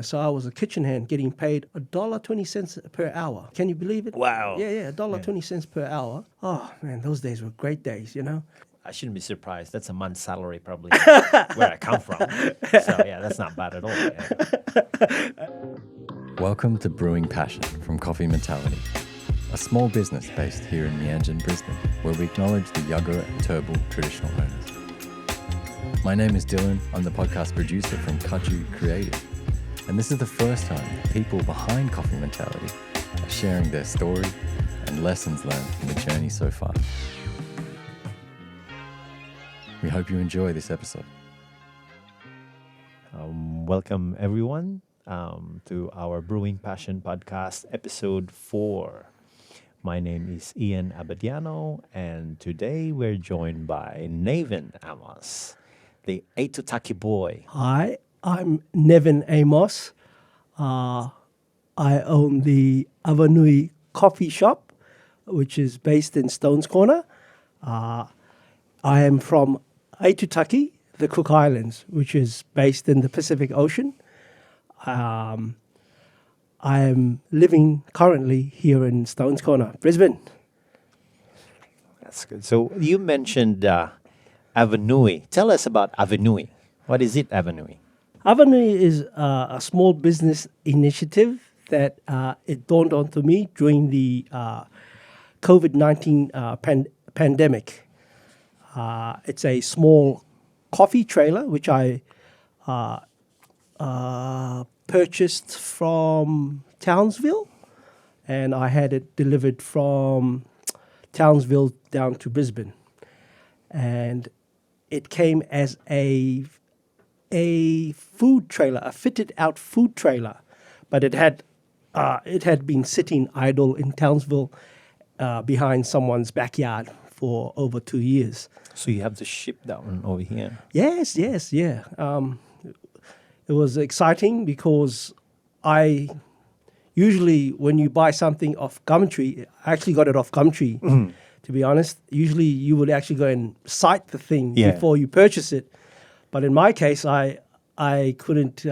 So I was a kitchen hand getting paid $1.20 per hour. Can you believe it? Wow. Yeah, $1.20 per hour. Oh man, those days were great days. I shouldn't be surprised. That's a month's salary probably where I come from. So yeah, that's not bad at all. Yeah. Welcome to Brewing Passion from Coffee Mentality, a small business based here in Meanjin, Brisbane, where we acknowledge the Yagara and Turrbal traditional owners. My name is Dylan. I'm the podcast producer from Kaju Creative. And this is the first time the people behind Coffee Mentality are sharing their story and lessons learned from the journey so far. We hope you enjoy this episode. Welcome everyone to our Brewing Passion podcast, episode 4. My name is Ian Abadiano, and today we're joined by Nevin Amos, the Aitutaki boy. Hi, I'm Nevin Amos. I own the Avanui coffee shop, which is based in Stones Corner. I am from Aitutaki, the Cook Islands, which is based in the Pacific Ocean. I am living currently here in Stones Corner, Brisbane. That's good. So you mentioned Avanui. Tell us about Avanui. What is it, Avanui? Avanui is a small business initiative that it dawned onto me during the COVID-19 pandemic. It's a small coffee trailer which I purchased from Townsville, and I had it delivered from Townsville down to Brisbane. And it came as a food trailer, a fitted out food trailer, but it had been sitting idle in Townsville behind someone's backyard for over 2 years. So you have to ship that one over here. Yes, yeah. It was exciting because I usually, when you buy something off Gumtree, I actually got it off Gumtree, to be honest. Usually you would actually go and cite the thing before you purchase it. But in my case, I couldn't,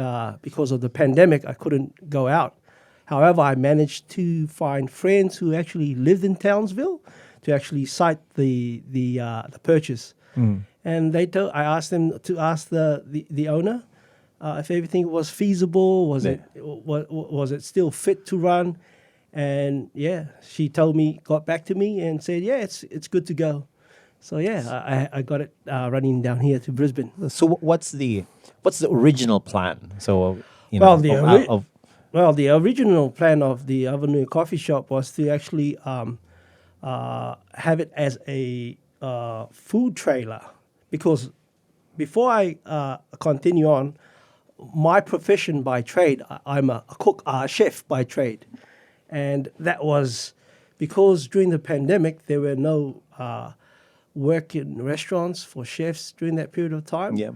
because of the pandemic, I couldn't go out. However, I managed to find friends who actually lived in Townsville to actually cite the purchase. And I asked them to ask the owner if everything was feasible, was it still fit to run? And yeah, she got back to me and said, yeah, it's good to go. So yeah, I got it running down here to Brisbane. So what's the original plan? So the original plan of the Avenue Coffee Shop was to actually have it as a food trailer, because before I continue on, my profession by trade, I'm a cook, chef by trade, and that was because during the pandemic there were no work in restaurants for chefs during that period of time. Yeah,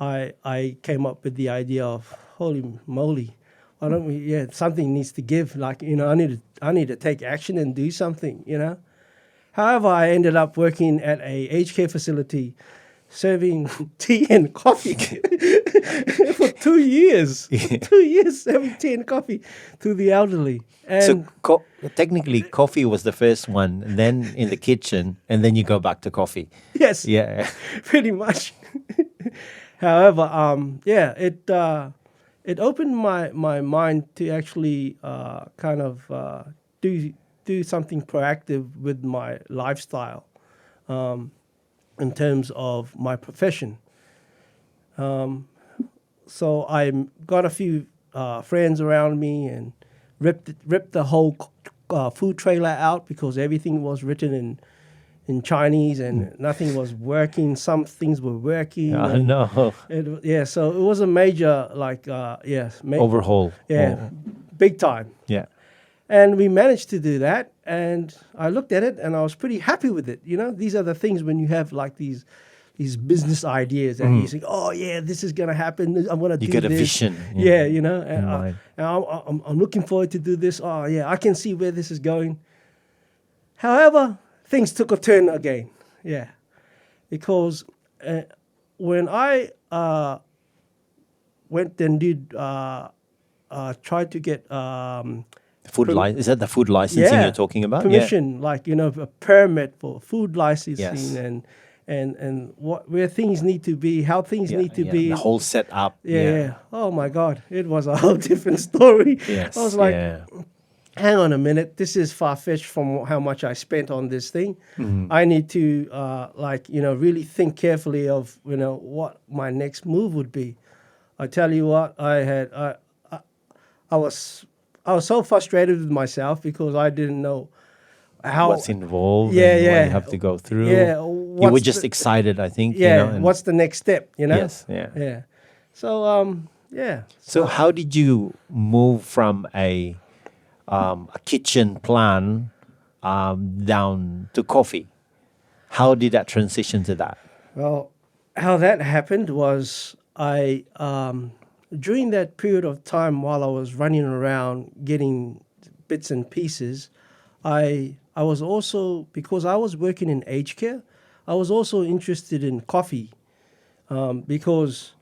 I came up with the idea of, holy moly, why don't we? Yeah, something needs to give. Like, I need to take action and do something. However, I ended up working at a aged care facility, serving tea and coffee for 2 years. 2 years serving tea and coffee to the elderly. And so technically, coffee was the first one, then in the kitchen, and then you go back to coffee. Yes. Yeah. Pretty much. However, it opened my mind to actually do something proactive with my lifestyle in terms of my profession. So I got a few friends around me and ripped the whole food trailer out, because everything was written in Chinese and nothing was working. Some things were working. Oh, no. So it was a major, overhaul. Yeah, big time. Yeah. And we managed to do that, and I looked at it and I was pretty happy with it. These are the things when you have like these business ideas and you think, oh yeah, this is going to happen. I'm going to do this. You get a vision. Yeah, and I'm looking forward to do this. Oh yeah, I can see where this is going. However, things took a turn again. Yeah, because when I went and did tried to get Food is that the food licensing you're talking about? Permission, like a permit for food licensing Yes. and where things need to be, how things need to be. The whole setup. Yeah. Oh my God, it was a whole different story. Yes. I was like, hang on a minute, this is far-fetched from how much I spent on this thing. I need to really think carefully of what my next move would be. I tell you what, I was so frustrated with myself because I didn't know how what's involved. Yeah, and yeah. what you have to go through. Yeah, you were just excited, I think. Yeah, what's the next step? Yes, yeah. So So how did you move from a kitchen plan down to coffee? How did that transition to that? Well, how that happened was I during that period of time while I was running around getting bits and pieces, I was also, because I was working in aged care, I was also interested in coffee because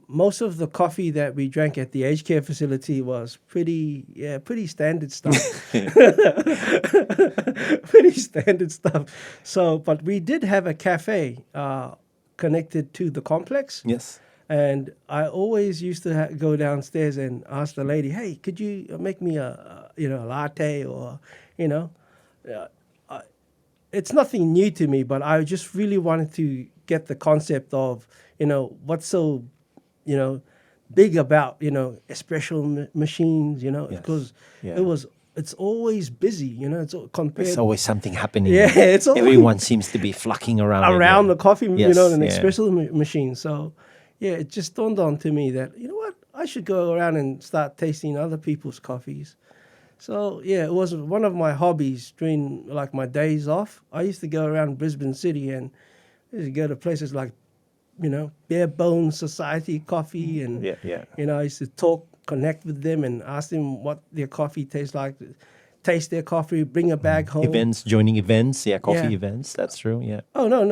most of the coffee that we drank at the aged care facility was pretty standard stuff. Pretty standard stuff. So, but we did have a cafe connected to the complex. Yes. And I always used to go downstairs and ask the lady, "Hey, could you make me a latte or it's nothing new to me, but I just really wanted to get the concept of what's so big about espresso machines, because it's always busy, it's compared. There's always something happening. Yeah, it's always, everyone seems to be flocking around the coffee, an Yes, espresso machine. So. Yeah, it just dawned on to me that, I should go around and start tasting other people's coffees. So, yeah, it was one of my hobbies during, my days off. I used to go around Brisbane City and I used to go to places like, Bare Bones Society Coffee. And, I used to connect with them and ask them what their coffee tastes like. Taste their coffee, bring a bag home. Joining events, coffee events. That's true, yeah. Oh, no,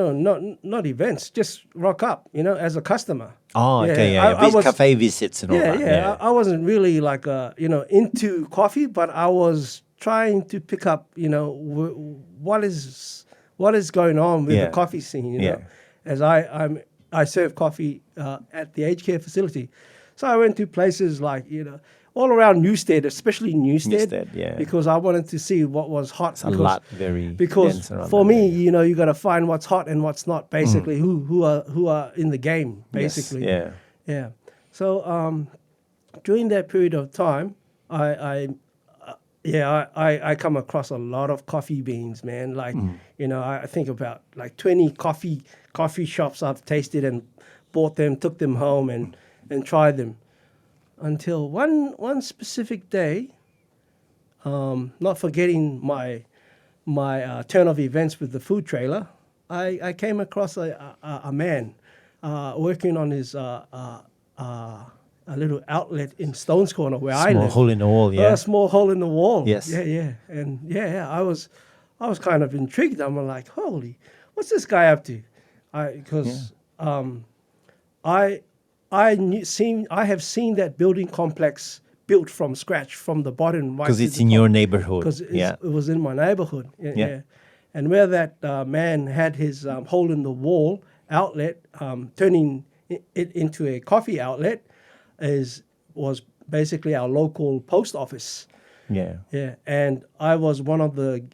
not events. Just rock up, as a customer. Oh, okay, I was, cafe visits and all that. Yeah. I wasn't really into coffee, but I was trying to pick up, what is going on with the coffee scene, as I serve coffee at the aged care facility. So I went to places like, all around Newstead, especially Newstead, because I wanted to see what was hot. It's a lot very because for me, you got to find what's hot and what's not. Basically, who are in the game. Basically, yeah. So during that period of time, I come across a lot of coffee beans, man. I think about 20 coffee shops I've tasted and bought them, took them home and tried them. Until one specific day, not forgetting my turn of events with the food trailer, I came across a man working on his a little outlet in Stones Corner where I live. Small hole in the wall, yeah. A small hole in the wall. Yes. Yeah. And I was kind of intrigued. I'm like, holy, what's this guy up to? I have seen that building complex built from scratch from the bottom. Because it's in your neighborhood. Because it was in my neighborhood. Yeah. And where that man had his hole in the wall outlet, turning it into a coffee outlet, was basically our local post office. Yeah. Yeah. And I was one of the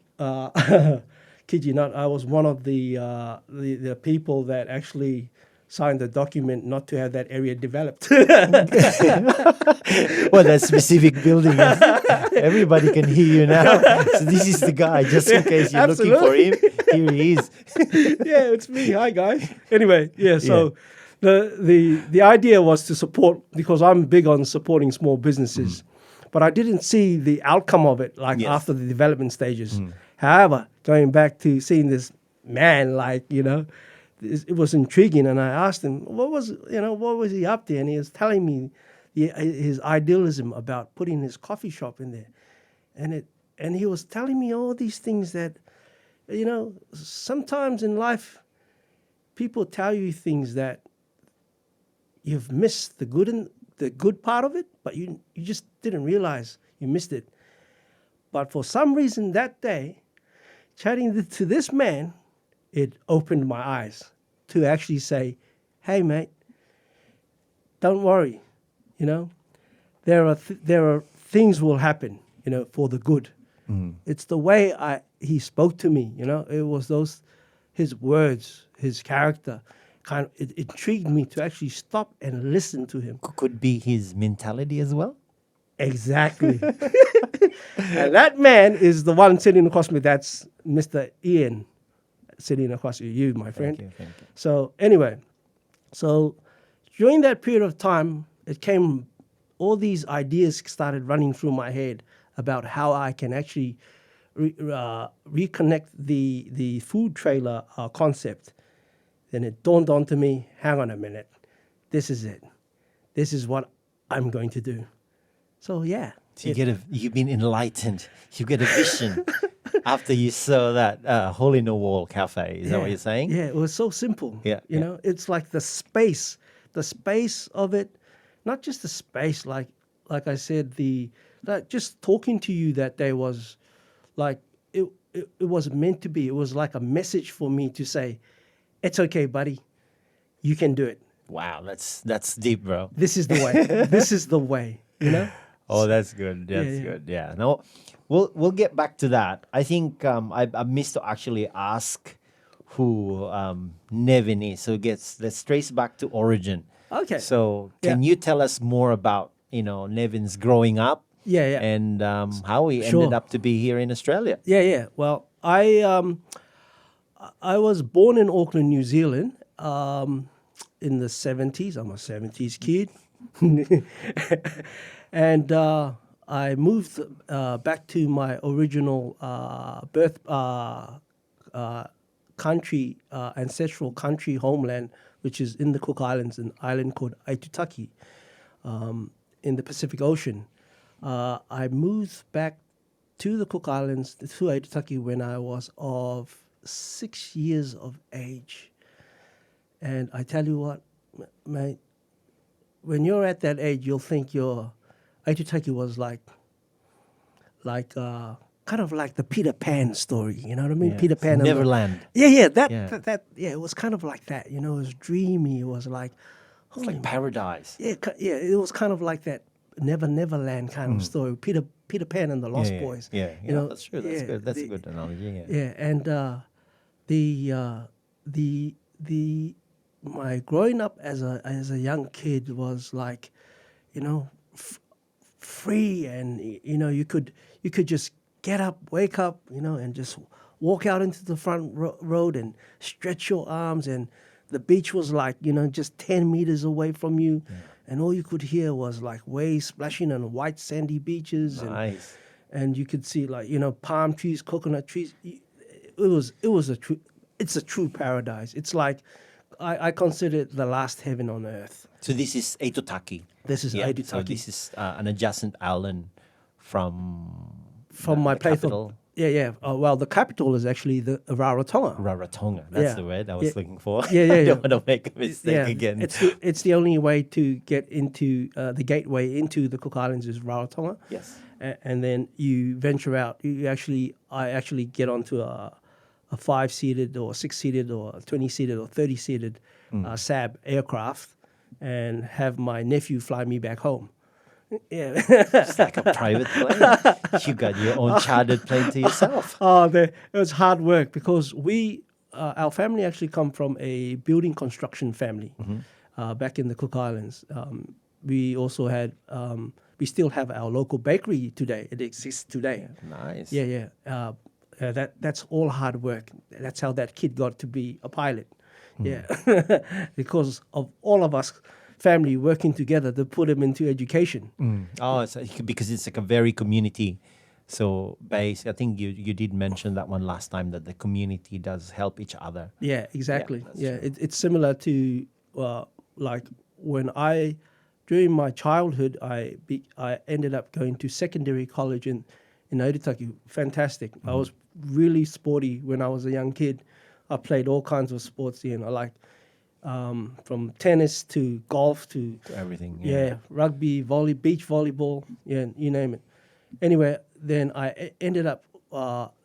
kid you not, I was one of the people that actually signed the document not to have that area developed. Well, that specific building, everybody can hear you now. So this is the guy, just in case you're looking for him. Here he is. Yeah, it's me. Hi, guys. Anyway, so the idea was to support, because I'm big on supporting small businesses, but I didn't see the outcome of it after the development stages. However, going back to seeing this man, it was intriguing, and I asked him what was he up to, and he was telling me his idealism about putting his coffee shop in there, and he was telling me all these things that, sometimes in life, people tell you things that you've missed the good the good part of it, but you just didn't realize you missed it. But for some reason that day, chatting to this man, it opened my eyes to actually say, hey, mate, don't worry, you know, there are things will happen, you know, for the good. It's the way he spoke to me, you know, it was his words, his character, it intrigued me to actually stop and listen to him. Could be his mentality as well. Exactly. And that man is the one sitting across me. That's Mr. Ian sitting across you, my friend. Thank you. So anyway, during that period of time, all these ideas started running through my head about how I can actually reconnect the food trailer concept. Then it dawned onto me, hang on a minute, this is it. This is what I'm going to do. So yeah. So you've been enlightened. You get a vision after you saw that hole in the wall cafe. Is that what you're saying? Yeah, it was so simple. Yeah, you know, it's like the space of it, not just the space. Like I said, just talking to you that day was like it was meant to be. It was like a message for me to say, it's okay, buddy, you can do it. Wow, that's deep, bro. This is the way. This is the way. You know. Oh, that's good. That's good. Yeah. No, we'll get back to that. I think I missed to actually ask who Nevin is. So let's trace back to origin. Okay. So can you tell us more about Nevin's growing up? Yeah. And how he ended up to be here in Australia? Yeah. Well, I was born in Auckland, New Zealand, in the 70s. I'm a 70s kid. And I moved back to my original birth country, ancestral country homeland, which is in the Cook Islands, an island called Aitutaki in the Pacific Ocean. I moved back to the Cook Islands, to Aitutaki, when I was of 6 years of age. And I tell you what, mate, when you're at that age, you'll think Aitutaki was like kind of like the Peter Pan story, you know what I mean? Yeah. Peter Pan. Neverland. That it was kind of like that, you know, it was dreamy, it was like... It's like paradise. Yeah, it was kind of like that Neverland kind of story. Peter Pan and the Lost Boys. Yeah, you know, that's true. That's good. That's a good analogy. Yeah, and my growing up as a young kid was like, you know, free, and you know, you could just get up, wake up, you know, and just walk out into the front road and stretch your arms, and the beach was like, you know, just 10 meters away from you. Yeah. And all you could hear was like waves splashing on white sandy beaches. Nice. And you could see, like, you know, palm trees, coconut trees. It's a true paradise. It's like, I consider it the last heaven on earth. So this is Aitutaki. This is Aitutaki. So this is an adjacent island from my place. Capital. Well, the capital is actually the Rarotonga. Rarotonga. That's the word I was looking for. Yeah. I don't want to make a mistake again. It's the only way to get into the gateway into the Cook Islands is Rarotonga. Yes. And then you venture out. I actually get onto a 5-seated or 6-seated or 20-seated or 30-seated SAB aircraft and have my nephew fly me back home. Yeah. It's like a private plane. You got your own chartered plane to yourself. It was hard work because our family actually come from a building construction family back in the Cook Islands. We also had, we still have our local bakery today. It exists today. Nice. Yeah. That's all hard work. That's how that kid got to be a pilot. Yeah, because of all of us family working together to put him into education. Oh, because it's like a very community. So based, I think you did mention that one last time, that the community does help each other. Yeah, exactly. Yeah, it's similar to like when during my childhood, I ended up going to secondary college in Aitutaki. Fantastic. I was really sporty when I was a young kid. I played all kinds of sports, you know, like from tennis to golf to Everything. rugby, beach volleyball, you name it. Anyway, then I ended up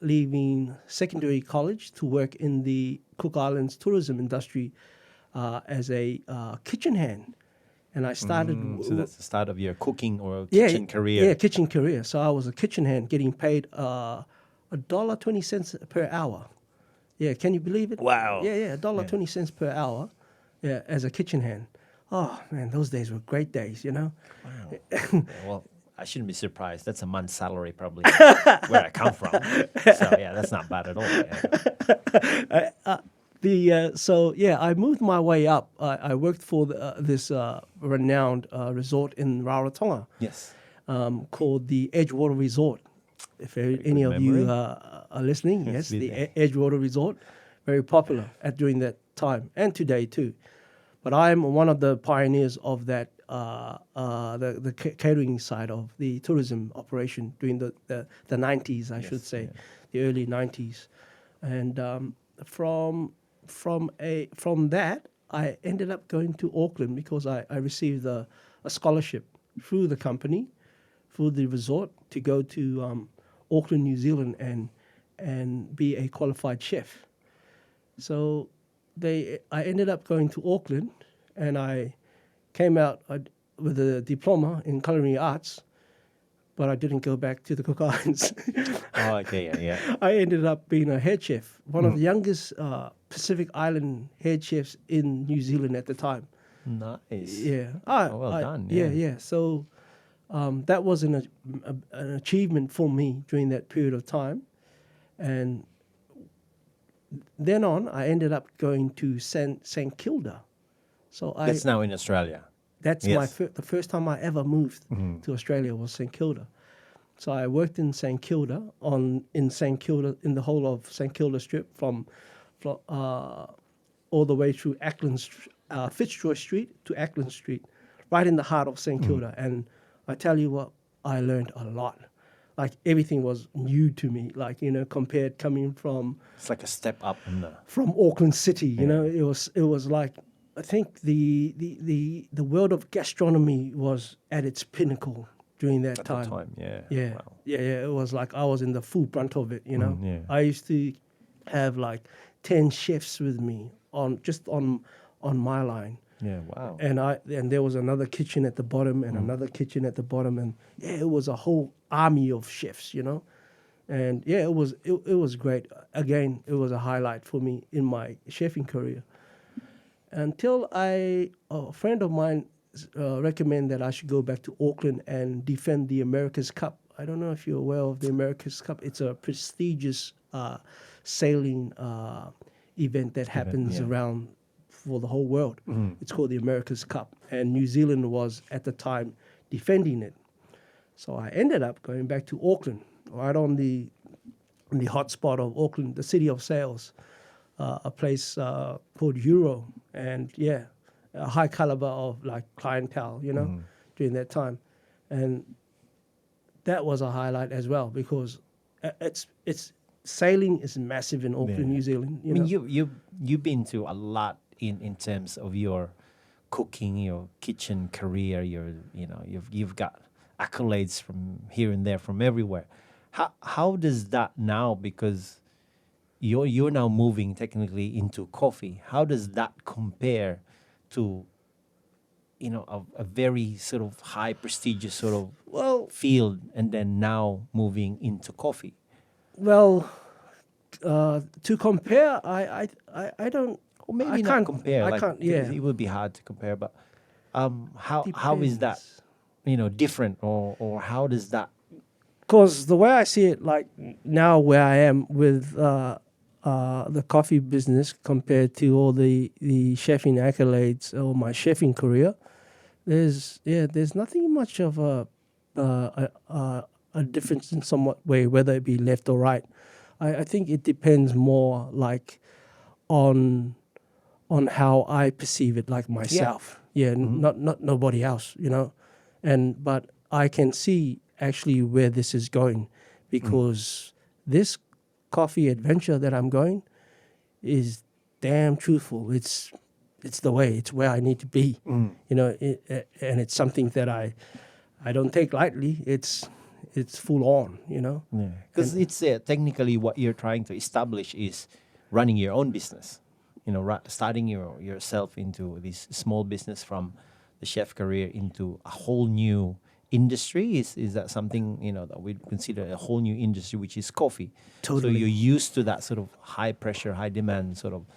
leaving secondary college to work in the Cook Islands tourism industry as a kitchen hand. And I started... So that's the start of your cooking or kitchen career. Yeah, kitchen career. So I was a kitchen hand getting paid $1.20 per hour. Yeah, can you believe it? Wow. Yeah, $1.20 per hour. Yeah, as a kitchen hand. Oh man, those days were great days, you know. Wow. Yeah, well, I shouldn't be surprised. That's a month's salary probably where I come from. So yeah, that's not bad at all. Yeah. I moved my way up. I worked for this renowned resort in Rarotonga. Yes. Called the Edgewater Resort. If any of you are listening, yes, the Edgewater Resort, very popular during that time and today too. But I'm one of the pioneers of that, the catering side of the tourism operation during the 90s, I should say, the early 90s. And from that, I ended up going to Auckland because I received a scholarship through the company, through the resort, to go to Auckland, New Zealand, and be a qualified chef. So I ended up going to Auckland, and I came out with a diploma in Culinary Arts, but I didn't go back to the Cook Islands. Oh, okay, yeah. I ended up being a head chef, one of the youngest Pacific Island head chefs in New Zealand at the time. Nice. Yeah. Well done. Yeah. So that was an achievement for me during that period of time. And then on, I ended up going to St Kilda. So That's now in Australia. That's the first time I ever moved to Australia was St Kilda. So I worked in St Kilda in the whole of St Kilda Strip from all the way through Fitzroy Street to Auckland Street, right in the heart of St Kilda. And I tell you what, I learned a lot. Like everything was new to me. Like compared coming from It's like a step up from Auckland City. It was like. I think the world of gastronomy was at its pinnacle during that time. At the time, Yeah. Wow. Yeah. It was like I was in the full brunt of it, Yeah. I used to have like 10 chefs with me on my line. Yeah, wow. And there was another kitchen at the bottom and another kitchen at the bottom, and it was a whole army of chefs, And it was great. Again, it was a highlight for me in my chefing career. Until a friend of mine recommended that I should go back to Auckland and defend the America's Cup. I don't know if you're aware of the America's Cup. It's a prestigious sailing event that happens around for the whole world. It's called the America's Cup, and New Zealand was at the time defending it. So I ended up going back to Auckland, right on the hot spot of Auckland, the city of sails. A place called Euro, and a high caliber of like clientele, during that time, and that was a highlight as well because it's sailing is massive in Auckland, New Zealand. I mean, you've been through a lot in terms of your cooking, your kitchen career. You've got accolades from here and there, from everywhere. How does that now, because you're now moving technically into coffee. How does that compare to, a very sort of high prestigious sort of field, and then now moving into coffee? Well, to compare, I don't. Or maybe I not can't compare. I like, can't. because it would be hard to compare. But how is that, different, or how does that? Because the way I see it, like now where I am with the coffee business compared to all the chefing accolades or my chefing career, there's nothing much of a difference in somewhat way, whether it be left or right. I think it depends more like on how I perceive it, like myself. Not nobody else, but I can see actually where this is going, because this coffee adventure that I'm going is damn truthful. It's it's the way. It's where I need to be. You know, and it's something that I don't take lightly. It's full on. You know. Because it's technically what you're trying to establish is running your own business. You know, starting yourself into this small business from the chef career into a whole new industry. Is that something, you know, that we consider a whole new industry, which is coffee? Totally. So you're used to that sort of high pressure, high demand sort of.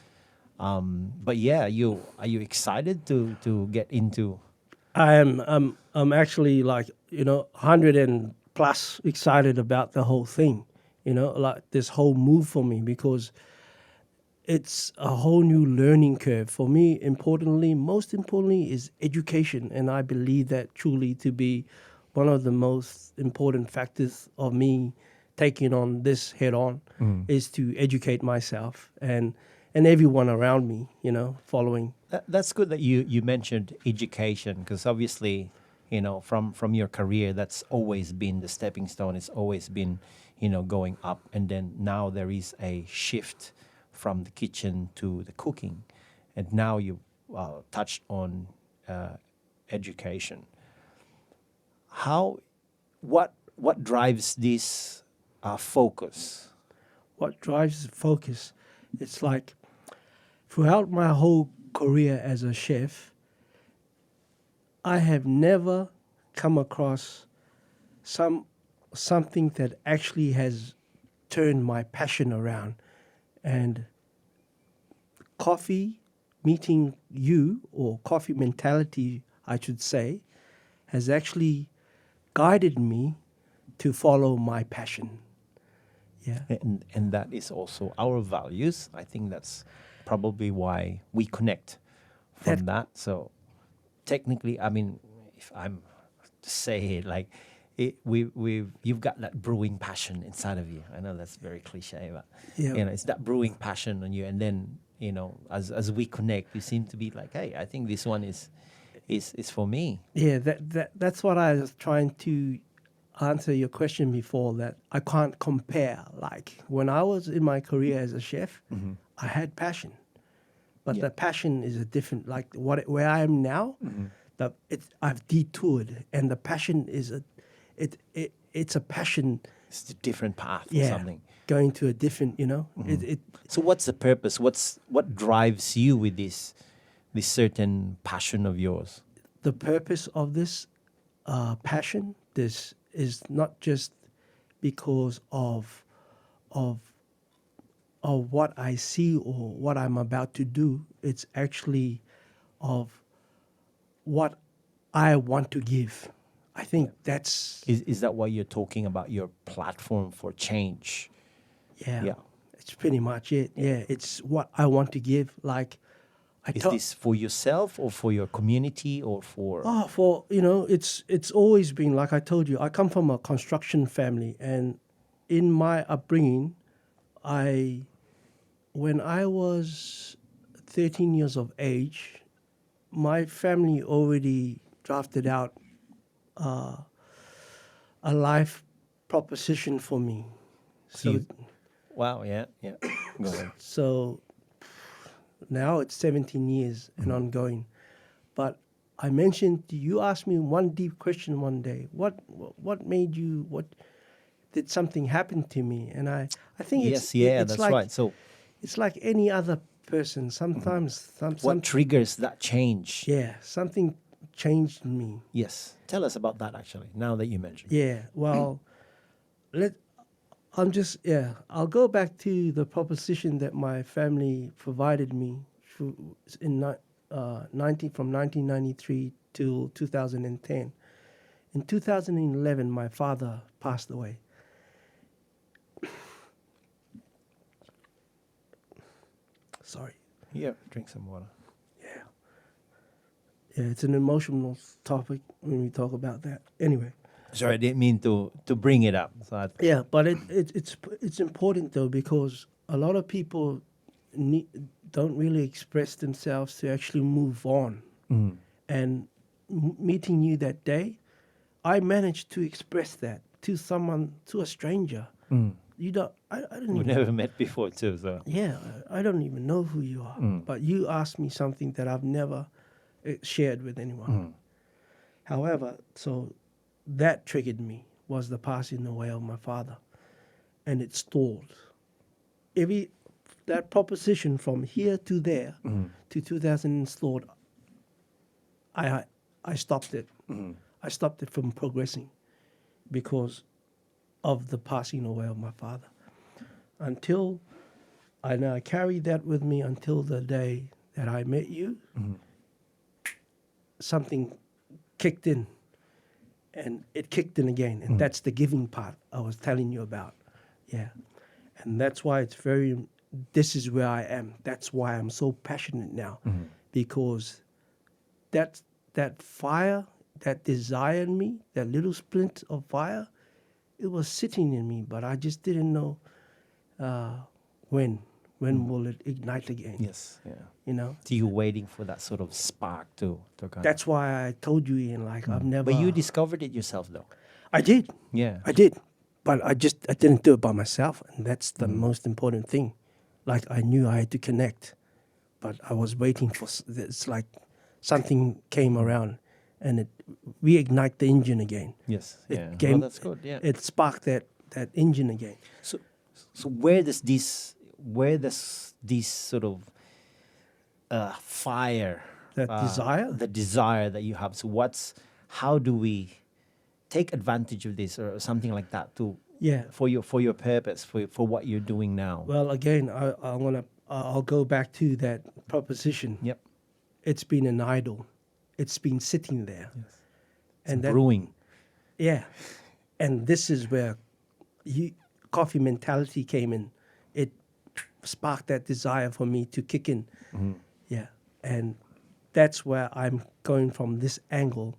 But yeah, are you excited to get into? I am. I'm actually like 100 and plus excited about the whole thing. You know, like this whole move for me, because it's a whole new learning curve for me. Most importantly, is education, and I believe that truly to be one of the most important factors of me taking on this head on is to educate myself and everyone around me. You know, following. That's good that you mentioned education, because obviously, you know, from your career, that's always been the stepping stone. It's always been, you know, going up, and then now there is a shift from the kitchen to the cooking, and now you touched on education. What drives this focus? What drives focus? It's like throughout my whole career as a chef, I have never come across something that actually has turned my passion around. And coffee, meeting you, or coffee mentality, I should say, has actually guided me to follow my passion. Yeah. And that is also our values. I think that's probably why we connect from that. So technically, I mean, if I'm to say it like you've got that brewing passion inside of you. I know that's very cliche, but Yeah. you know, it's that brewing passion on you. And then, you know, as we connect, you seem to be like, hey, I think this one is for me. Yeah, that's what I was trying to answer your question before, that I can't compare. Like when I was in my career as a chef, I had passion, but the passion is a different. Like where I am now, I've detoured, and the passion is it's a passion. It's a different path or Yeah, something. going to a different. So what's the purpose? What drives you with this certain passion of yours? The purpose of this passion, this is not just because of what I see or what I'm about to do. It's actually of what I want to give. I think that's Is that why you're talking about your platform for change? yeah. It's pretty much it. Yeah, it's what I want to give. Like Is this for yourself or for your community or for? it's always been, like I told you, I come from a construction family, and in my upbringing, when I was 13 years of age, my family already drafted out a life proposition for me. So Wow, yeah. Go ahead. So now it's 17 years and ongoing. But I mentioned, you asked me one deep question one day. What made you, did something happen to me? And I think it's that's like, right. So it's like any other person. Sometimes what triggers that change? yeah, something changed me. Yes. Tell us about that actually, now that you mentioned. Yeah, well, I'll go back to the proposition that my family provided me from 1993 till 2010. In 2011, my father passed away. Sorry. Yeah, drink some water. Yeah, it's an emotional topic when we talk about that. Anyway. Sorry, I didn't mean to bring it up. So Yeah, but it's important though, because a lot of people don't really express themselves to actually move on. And meeting you that day, I managed to express that to someone, to a stranger. you don't. I didn't We even. never met before too, so. Yeah, I don't even know who you are. But you asked me something that I've never shared with anyone. However, so that triggered me was the passing away of my father, and it stalled. That proposition from here to there to 2000 stalled. I stopped it. I stopped it from progressing because of the passing away of my father. Until I carried that with me until the day that I met you. Something kicked in, and it kicked in again, and that's the giving part I was telling you about. Yeah, and that's why it's very. This is where I am. That's why I'm so passionate now, because that fire, that desire in me, that little splint of fire, it was sitting in me, but I just didn't know when will it ignite again. Yes, yeah. You know. So you're waiting for that sort of spark to kind That's why I told you, Ian. Like I've never. But you discovered it yourself, though. I did. Yeah. I did, but I didn't do it by myself, and that's the most important thing. Like I knew I had to connect, but I was waiting for. It's like something came around, and it reignite the engine again. Yes. It Yeah. came- that's good. Yeah. It sparked that engine again. So where does this sort of fire, That desire? the desire that you have? So how do we take advantage of this or something like that Yeah. for your purpose, for what you're doing now? Well, again, I'll go back to that proposition. Yep. It's been an idol. It's been sitting there. Yes. And that, Brewing. yeah, and this is where coffee mentality came in. It sparked that desire for me to kick in. Yeah, and that's where I'm going from this angle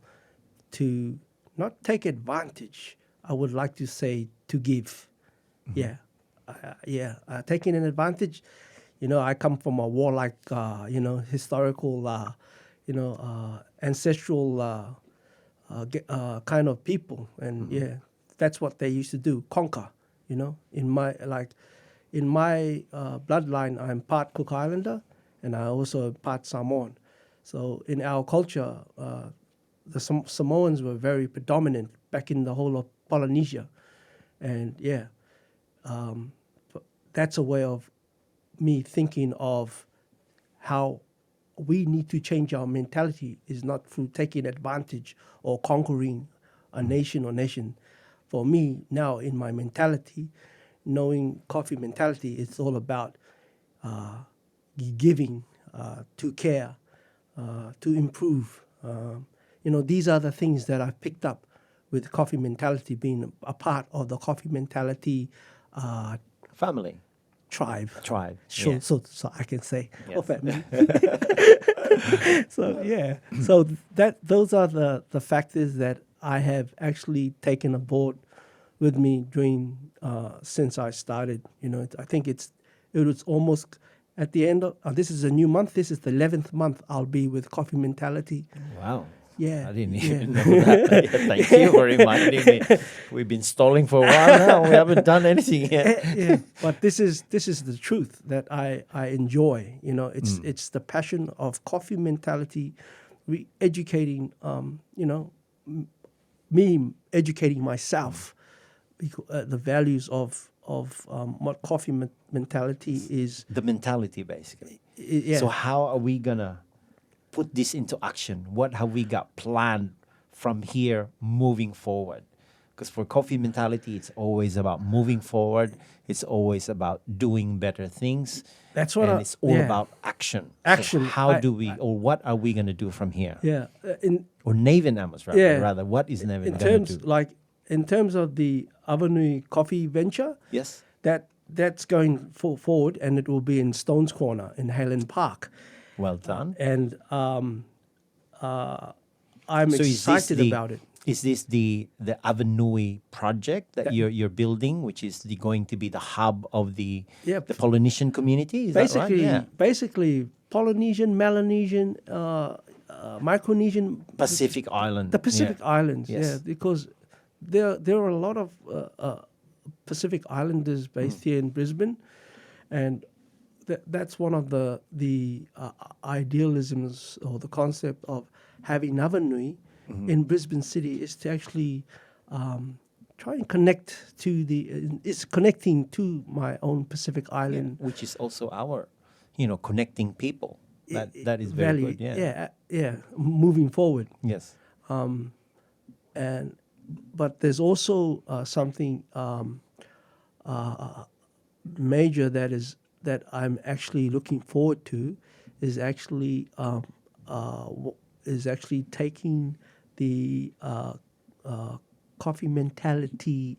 to not take advantage. I would like to say to give. Yeah, taking an advantage. You know, I come from a warlike, historical, ancestral kind of people, and yeah, that's what they used to do, conquer. You know, in my bloodline, I'm part Cook Islander, and I also part Samoan. So in our culture, the Samoans were very predominant back in the whole of Polynesia, and yeah, that's a way of me thinking of how we need to change our mentality is not through taking advantage or conquering a nation or nation. For me, now in my mentality, knowing coffee mentality, it's all about giving, to care, to improve. These are the things that I've picked up with coffee mentality, being a part of the coffee mentality Family. tribe. Yeah. So I can say, Yes. or family. So yeah, so those are the factors that I have actually taken aboard with me during since I started. You know, I think it was almost at the end of this is a new month. This is the 11th month I'll be with Coffee Mentality. Wow. Yeah, I didn't even know that. Thank you for reminding me. We've been stalling for a while now. We haven't done anything yet. Yeah, but this is the truth that I enjoy. You know, it's the passion of coffee mentality, educating. Me educating myself, because, the values of what coffee mentality is. The mentality, basically. Yeah. So how are we gonna put this into action? What have we got planned from here moving forward? Because for coffee mentality, it's always about moving forward. It's always about doing better things. That's what it's all about action. Action. So how do we, or what are we gonna do from here? Yeah. Or Nevin Amos, rather. What is Nevin gonna do? In terms of the Avanui coffee venture, Yes. that's going forward, and it will be in Stones Corner in Helen Park. Well done. And I'm So excited about it. Is this the Avanui project that you're building, which is going to be the hub of the Polynesian community? Is that right? Yeah. Basically, Polynesian, Melanesian, Micronesian, Pacific Island. the Pacific Islands. Yes. Yeah, because there are a lot of Pacific Islanders based here in Brisbane, and that's one of the idealisms or the concept of having Navanui in Brisbane City is to actually try and connect to it's connecting to my own Pacific Island. Which is also our, connecting people. That is very value. good. Yeah. Yeah. Moving forward. Yes. But there's also something major that I'm actually looking forward to is actually taking the coffee mentality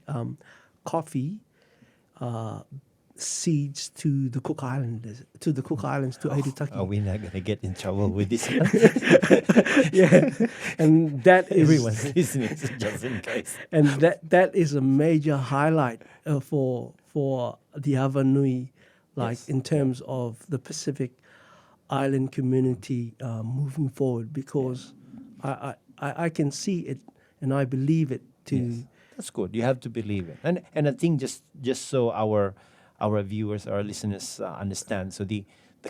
coffee seeds to the Cook Islands, to Aitutaki. Are we not going to get in trouble with this one? Yeah, and that is Everyone's listening, so just in case. and that is a major highlight for the Avanui, Yes. in terms of the Pacific Island community moving forward, because I can see it and I believe it to. Yes. That's good. You have to believe it, and I think just so our viewers, our listeners understand. So the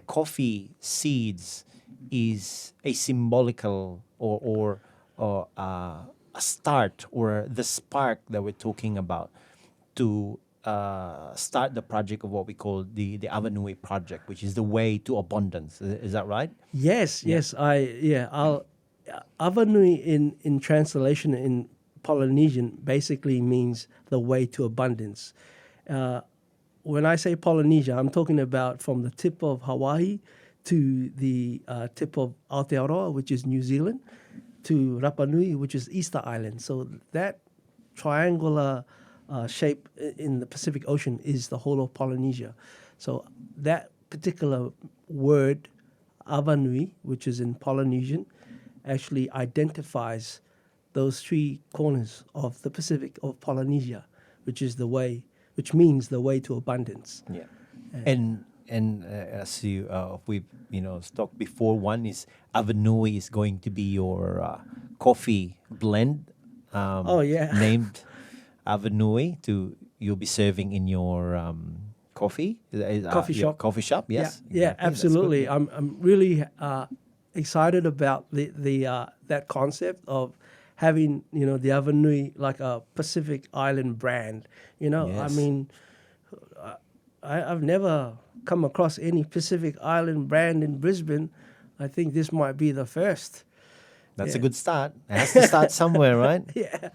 coffee seeds is a symbolical or a start or the spark that we're talking about to start the project of what we call the Avanui project, which is the way to abundance. Is that right? Yes. Avanui in translation in Polynesian basically means the way to abundance. When I say Polynesia, I'm talking about from the tip of Hawaii to the tip of Aotearoa, which is New Zealand, to Rapa Nui, which is Easter Island. So that triangular shape in the Pacific Ocean is the whole of Polynesia. So that particular word, Avanui, which is in Polynesian, actually identifies those three corners of the Pacific of Polynesia, which means the way to abundance. Yeah. And as we've talked before, one is Avanui is going to be your coffee blend. Named Avanui you'll be serving in your coffee Shop. Coffee shop. Yes. Yeah, Exactly. absolutely. I'm really excited about the that concept of having the Avanui like a Pacific Island brand. Yes. I mean, I've never come across any Pacific Island brand in Brisbane. I think this might be the first. That's a good start. It has to start somewhere, right? Yeah,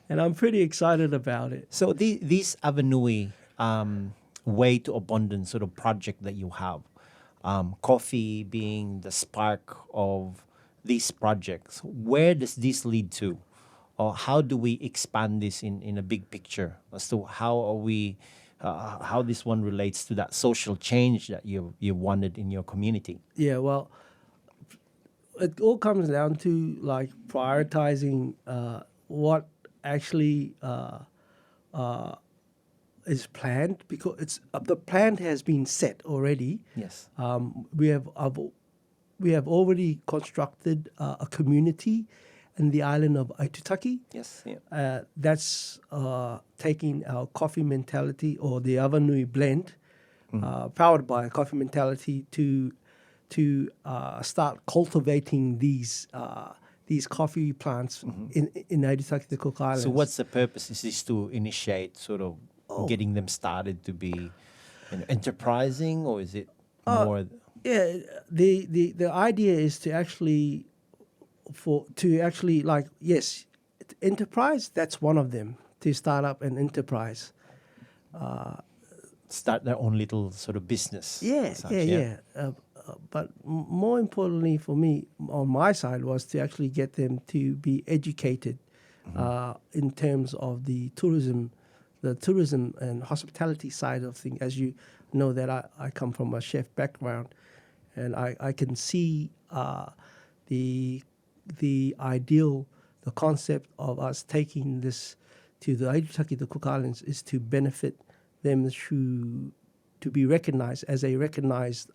and I'm pretty excited about it. So this Avanui way to abundance sort of project that you have, coffee being the spark of these projects, where does this lead to? Or how do we expand this in a big picture as to how this one relates to that social change that you wanted in your community? Yeah, well, it all comes down to like prioritizing what actually is planned, because it's the plan has been set already. Yes. We have already constructed a community in the island of Aitutaki. Yes. Yeah. That's taking our coffee mentality or the Avanui blend, powered by coffee mentality, to start cultivating these coffee plants in Aitutaki, the Cook Islands. So what's the purpose? Is this to initiate sort of getting them started to be enterprising, or is it more? Yeah, the idea is to actually enterprise. That's one of them, to start up an enterprise. Start their own little sort of business. Yeah. But more importantly for me, on my side, was to actually get them to be educated in terms of the tourism and hospitality side of things. As you know, that I come from a chef background, and I can see the ideal, the concept of us taking this to the Aitutaki, the Cook Islands, is to benefit them through, to be recognized as a recognized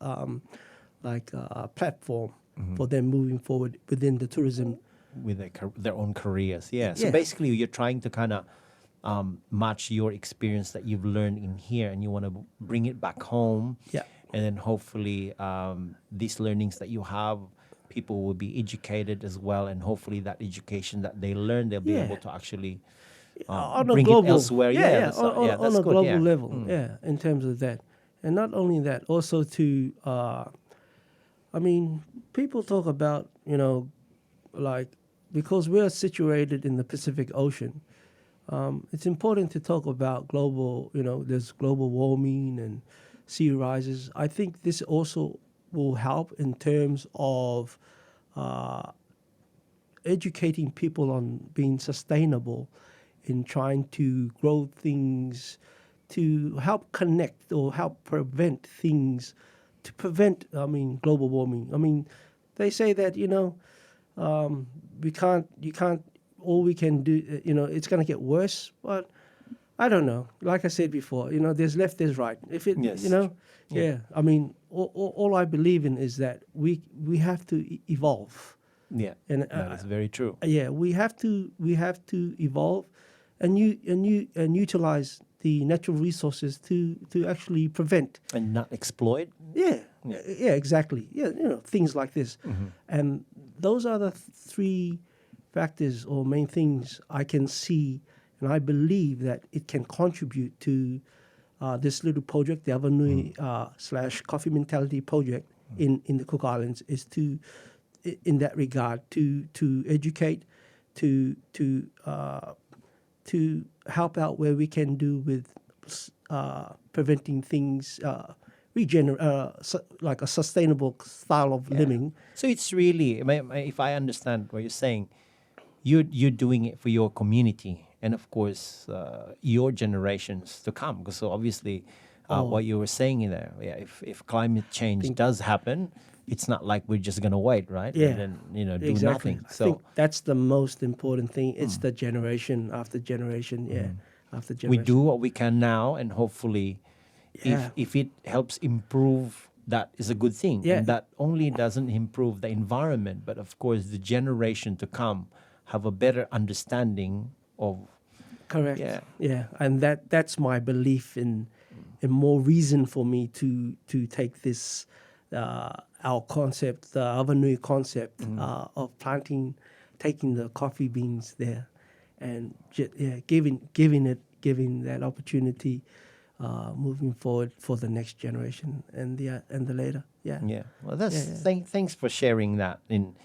platform for them moving forward within the tourism. With their own careers. Yeah. So basically you're trying to kind of match your experience that you've learned in here, and you want to bring it back home. Yeah. And then hopefully these learnings that you have, people will be educated as well, and hopefully that education that they learn, they'll be Yeah. able to actually On a bring global, it elsewhere. That's on that's a good, global yeah. level, in terms of that. And not only that, also to, I mean, people talk about, like, because we're situated in the Pacific Ocean, it's important to talk about global, there's global warming and sea rises. I think this also will help in terms of educating people on being sustainable in trying to grow things to help connect or help prevent things, to prevent, global warming. They say that, you can't, all we can do, it's going to get worse, but I don't know. Like I said before, there's left, there's right. If it, Yes. yeah. All I believe in is that we have to evolve. Yeah, And that is very true. yeah, we have to evolve, and utilize the natural resources to actually prevent. And not exploit. Yeah, exactly. Yeah, things like this, and those are the three factors or main things I can see, and I believe that it can contribute to this little project, the Avanui / Coffee Mentality project in the Cook Islands, is to, in that regard, to educate, to help out where we can do with preventing things, like a sustainable style of living. So it's really, if I understand what you're saying, you're doing it for your community and of course your generations to come. Because so obviously, what you were saying in there, if climate change does happen, it's not like we're just gonna wait, right? Yeah, And then do exactly. nothing. I So think that's the most important thing. It's the generation after generation, after generation. we do what we can now, and hopefully, Yeah. if it helps improve, that is a good thing. Yeah. And that only doesn't improve the environment, but of course the generation to come have a better understanding of. Correct. Yeah. Yeah, and that's my belief in more reason for me to take this our concept, the Avanui concept of planting, taking the coffee beans there, and giving that opportunity, moving forward for the next generation and the later. Yeah. Yeah. Well, that's Yeah. thanks for sharing that in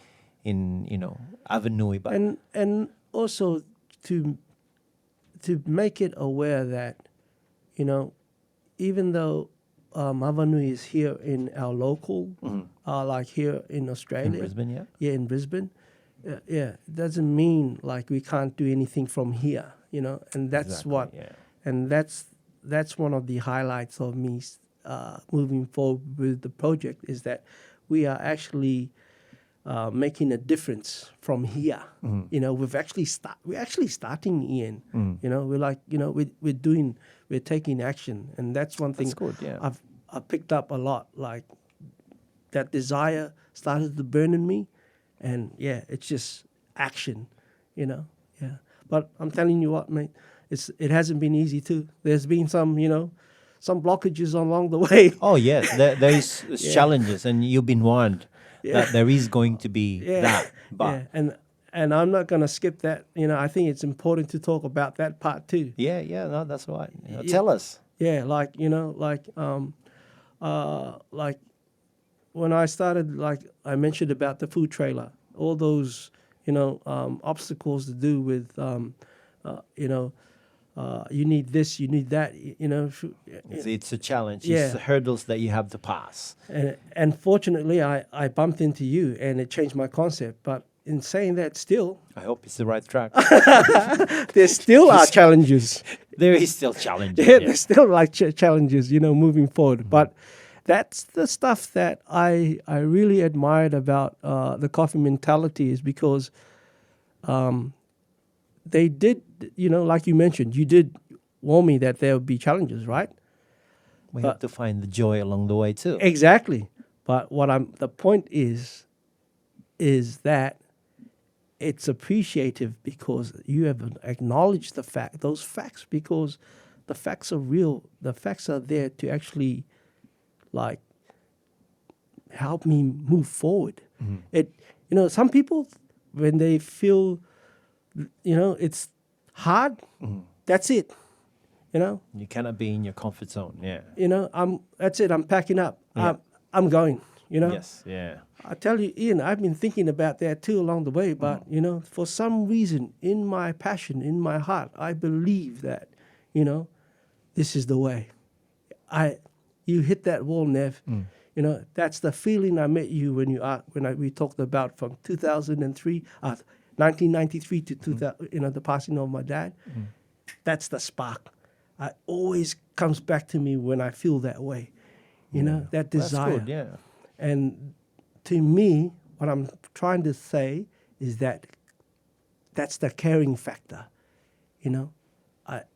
Avanui, but And also to make it aware that, even though Avanui is here in our local, like here in Australia. in Brisbane, yeah. Yeah, in Brisbane. It doesn't mean like we can't do anything from here, and that's Exactly, what, yeah. and that's one of the highlights of me moving forward with the project, is that we are actually making a difference from here. We're actually starting, Ian. We're like, we're taking action, and that's one thing That's good, yeah. I've picked up a lot. Like that desire started to burn in me, and it's just action, Yeah, but I'm telling you what, mate, it hasn't been easy too. There's been some blockages along the way. Oh yes, there is challenges, and you've been warned that there is going to be that. But and I'm not going to skip that. I think it's important to talk about that part too. no, that's right. Tell us. Yeah, like when I started, like I mentioned about the food trailer, all those obstacles to do with you need this, you need that, It's a challenge. Yeah. It's the hurdles that you have to pass. And fortunately, I bumped into you, and it changed my concept. But in saying that, still, I hope it's the right track. there still are challenges. There is still challenges. Yeah, there's still like challenges, moving forward. But that's the stuff that I really admired about the coffee mentality, is because they did, like you mentioned, you did warn me that there would be challenges, right? We have to find the joy along the way too. Exactly. But the point is that it's appreciative because you have acknowledged those facts, because the facts are real. The facts are there to actually, like, help me move forward. Some people, when they feel, it's hard, that's it. You cannot be in your comfort zone. Yeah. That's it. I'm packing up. Yeah. I'm going. Yes. Yeah. I tell you, Ian, I've been thinking about that too along the way. But for some reason, in my passion, in my heart, I believe that, this is the way. You hit that wall, Nev. That's the feeling I met you when we talked about from 2003, 1993 to 2000, the passing of my dad. That's the spark. It always comes back to me when I feel that way. That desire. That's good, yeah. And to me, what I'm trying to say is that's the caring factor.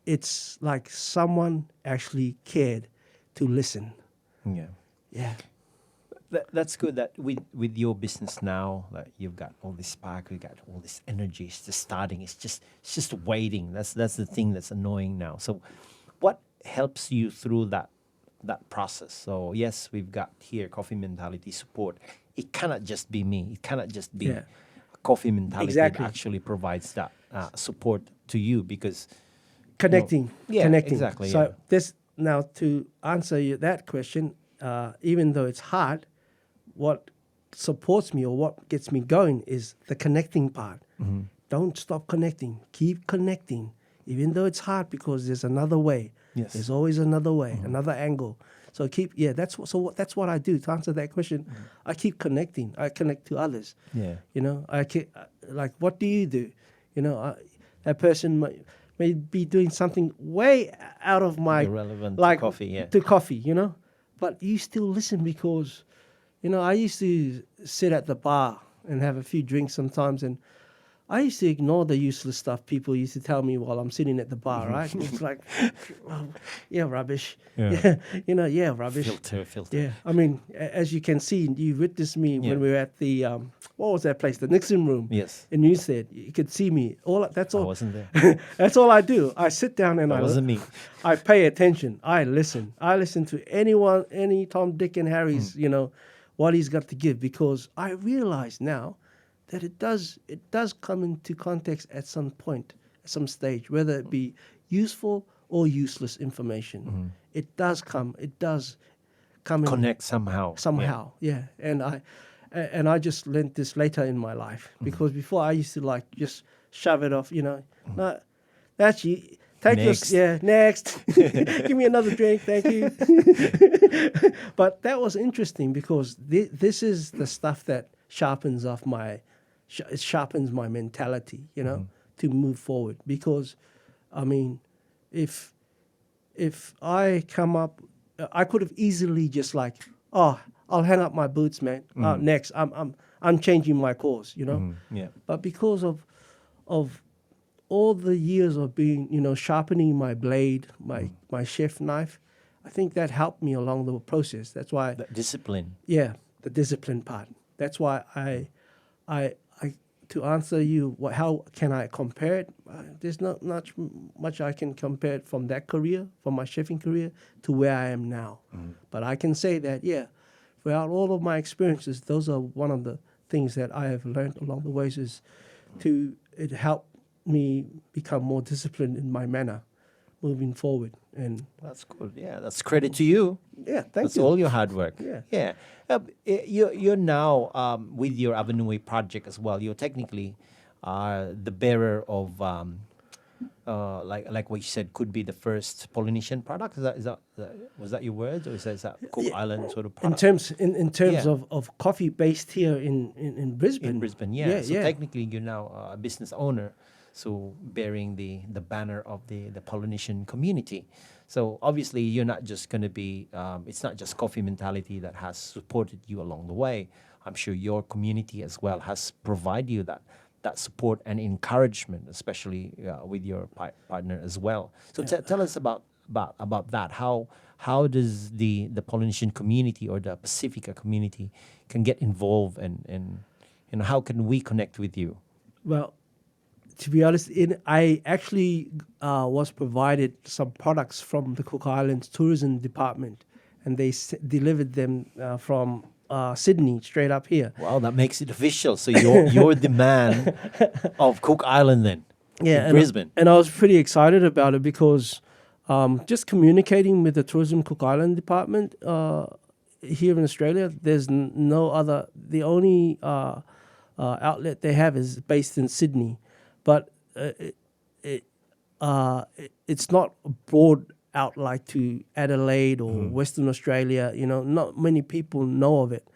It's like someone actually cared to listen. Yeah. Yeah. That's good that with your business now, that you've got all this spark, you got all this energy, it's just starting, it's just waiting. That's the thing that's annoying now. So what helps you through that process? So yes, we've got here coffee mentality support. It cannot just be me. It cannot just be coffee mentality that actually provides that support to you, because connecting. Exactly. So this, now to answer that question, even though it's hard, what supports me or what gets me going is the connecting part. Don't stop connecting. Keep connecting, even though it's hard, because there's another way. Yes. There's always another way, another angle. So that's what I do to answer that question. I keep connecting. I connect to others. Yeah. What do you do? That person may be doing something way out of my irrelevant to coffee, yeah. To coffee, but you still listen, because I used to sit at the bar and have a few drinks sometimes, and I used to ignore the useless stuff people used to tell me while I'm sitting at the bar, right? It's like, rubbish. Yeah. Rubbish. Filter. Yeah, I mean, as you can see, you witnessed me when we were at the, what was that place? The Nixon Room. Yes. In Newstead. You could see me. That's all. I wasn't there. That's all I do. I sit down and That wasn't me. I pay attention. I listen. I listen to any Tom, Dick, and Harry's, what he's got to give, because I realize now that it does come into context at some point, at some stage, whether it be useful or useless information. It does come Connect somehow. Yeah. And I just learned this later in my life, because before I used to just shove it off, no, that's you. Take next. Next. Give me another drink, thank you. But that was interesting, because this is the stuff that sharpens my mentality, to move forward. Because, I mean, if I come up, I could have easily just I'll hang up my boots, man. Next, I'm changing my course, Yeah. But because of all the years of being, sharpening my blade, my chef knife, I think that helped me along the process. That's why The discipline. Yeah, the discipline part. That's why I to answer you, how can I compare it? There's not much I can compare it from that career, from my chefing career, to where I am now. But I can say that, throughout all of my experiences, those are one of the things that I have learned along the ways, is it helped me become more disciplined in my manner moving forward. And that's good. Yeah, that's credit to you. Yeah, thank That's you. all your hard work. Yeah. You're now with your Avenue Project as well. You're technically the bearer of like what you said, could be the first Polynesian product. Was that your words, or is that Cook Island sort of product? In terms of coffee based here in Brisbane. In Brisbane, yeah. So technically, you're now a business owner, so bearing the banner of the Polynesian community. So obviously, you're not just going to be. It's not just coffee mentality that has supported you along the way. I'm sure your community as well has provided you that support and encouragement, especially with your partner as well. So tell us about that. How does the Polynesian community or the Pacifica community can get involved, and how can we connect with you? Well, to be honest, I actually was provided some products from the Cook Islands tourism department, and they delivered them from Sydney straight up here. Wow, that makes it official. So you're the man of Cook Island then. Yeah, in Brisbane. And I was pretty excited about it because just communicating with the Tourism Cook Island department here in Australia, there's no other. The only outlet they have is based in Sydney, but it's not broad out like to Adelaide or Western Australia. Not many people know of it.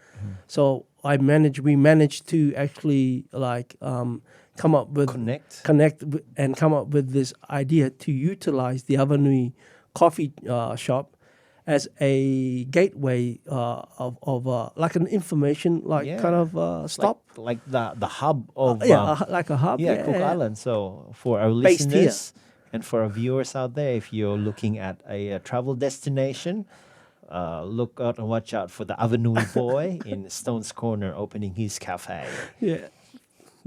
So we managed to actually come up with and come up with this idea to utilize the Avanui coffee shop as a gateway of like an information kind of stop, like the hub of like a hub. Cook Island. So for our Based listeners and for our viewers out there, if you're looking at a travel destination, look out and watch out for the Avanui boy in Stone's Corner opening his cafe.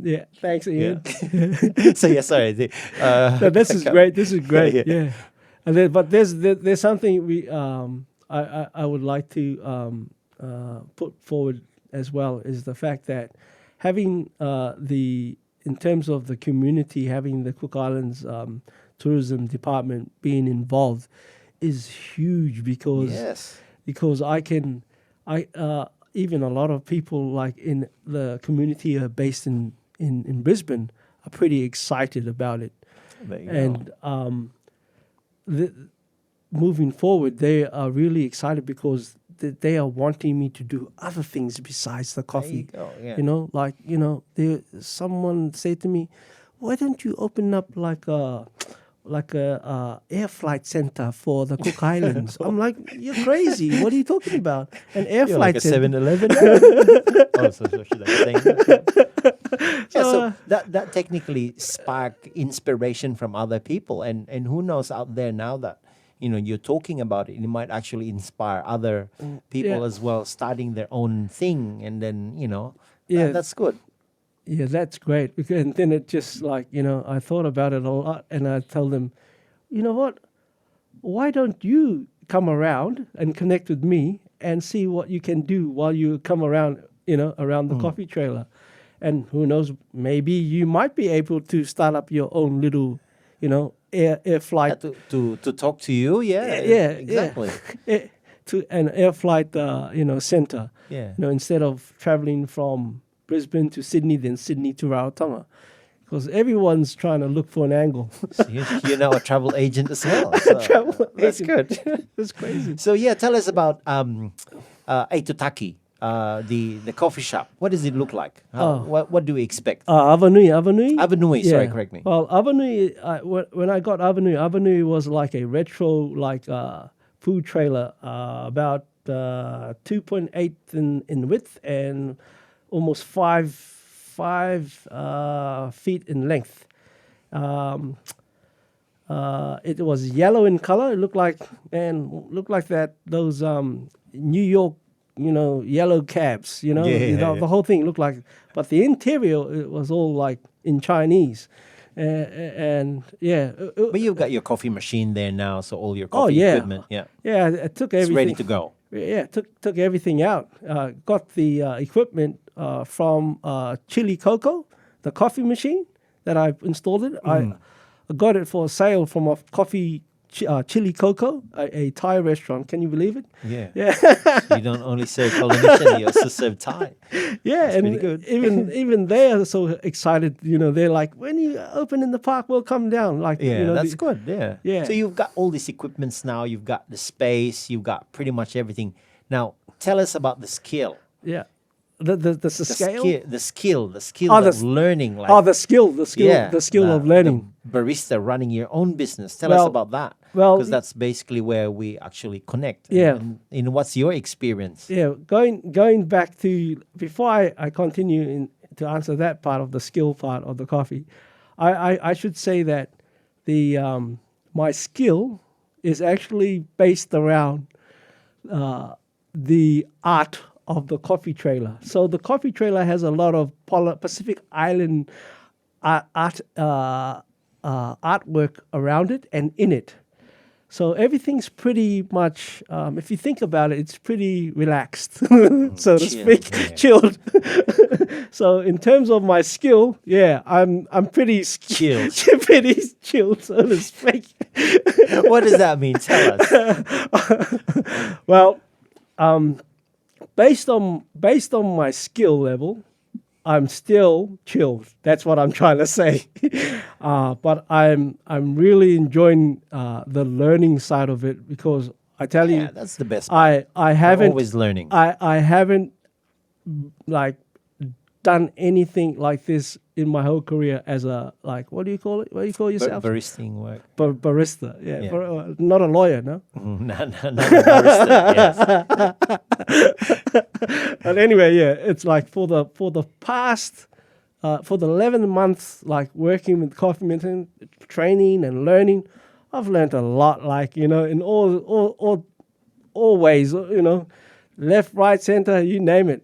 Yeah, thanks, Ian. Yeah. So sorry. This is great. This is great. Yeah. And then, but there's something I would like to put forward as well is the fact that having in terms of the community, having the Cook Islands tourism department being involved is huge because even a lot of people like in the community are based in Brisbane are pretty excited about it. And moving forward, they are really excited because they are wanting me to do other things besides the coffee. There you go, yeah. Someone said to me, "Why don't you open up like a air flight center for the Cook Islands?" I'm like, "You're crazy. What are you talking about? An air flight like a center?" 7-Eleven? So should I say that? So that technically sparked inspiration from other people, and who knows out there now that you're talking about it, it might actually inspire other people as well, starting their own thing, and then that's good. Yeah, that's great. And then it just I thought about it a lot, and I told them, you know what? Why don't you come around and connect with me and see what you can do while you come around, around the coffee trailer, and who knows, maybe you might be able to start up your own little, air flight to talk to you. Exactly. To an air flight, center. Yeah. Instead of traveling from Brisbane to Sydney, then Sydney to Rarotonga, because everyone's trying to look for an angle. So you're now a travel agent as well. So that's good. That's crazy. So tell us about Aitutaki, the coffee shop. What does it look like? What do we expect? Avanui. Sorry, correct me. Well, Avanui. When I got Avanui was like a retro food trailer, about 2.8 in width and almost 5 feet in length. It was yellow in color. It looked like those New York, yellow cabs. The whole thing looked like. But the interior, it was all like in Chinese, and But you've got your coffee machine there now, so all your coffee equipment. Yeah, I took everything. It's ready to go. Yeah, took everything out. Got the equipment from Chili Coco, the coffee machine that I installed it. I got it for sale from a coffee Chili Coco, a Thai restaurant. Can you believe it? Yeah. You don't only serve Polynesian, you also serve Thai. Yeah, that's and good. even they are so excited. They're like, when you open in the park, we'll come down. That's good. Yeah. So you've got all these equipments now. You've got the space. You've got pretty much everything. Now, tell us about the skill. Yeah. The scale? The skill of learning. The skill of learning. The barista running your own business. Tell us about that. Well, because that's basically where we actually connect. Yeah. And what's your experience? Yeah, going back to, before I continue to answer that part of the skill part of the coffee, I should say that my skill is actually based around the art of the coffee trailer. So the coffee trailer has a lot of Pacific Island artwork around it and in it. So everything's pretty much, if you think about it, it's pretty relaxed, so to speak, chilled. So in terms of my skill, I'm pretty Chilled. pretty chilled, so to speak. What does that mean? Tell us. Well, based on my skill level, I'm still chilled. That's what I'm trying to say. But I'm really enjoying the learning side of it, because I tell you, That's the best part. I haven't always learning. I haven't like done anything like this in my whole career as a, like, what do you call it? What do you call yourself? Baristing work. Barista. Yeah. Not a lawyer, no. No, not a barista. Yes. But anyway, it's like for the past for the 11 months, like working with coffee making, training and learning, I've learned a lot. Like, in all ways, left, right, center, you name it.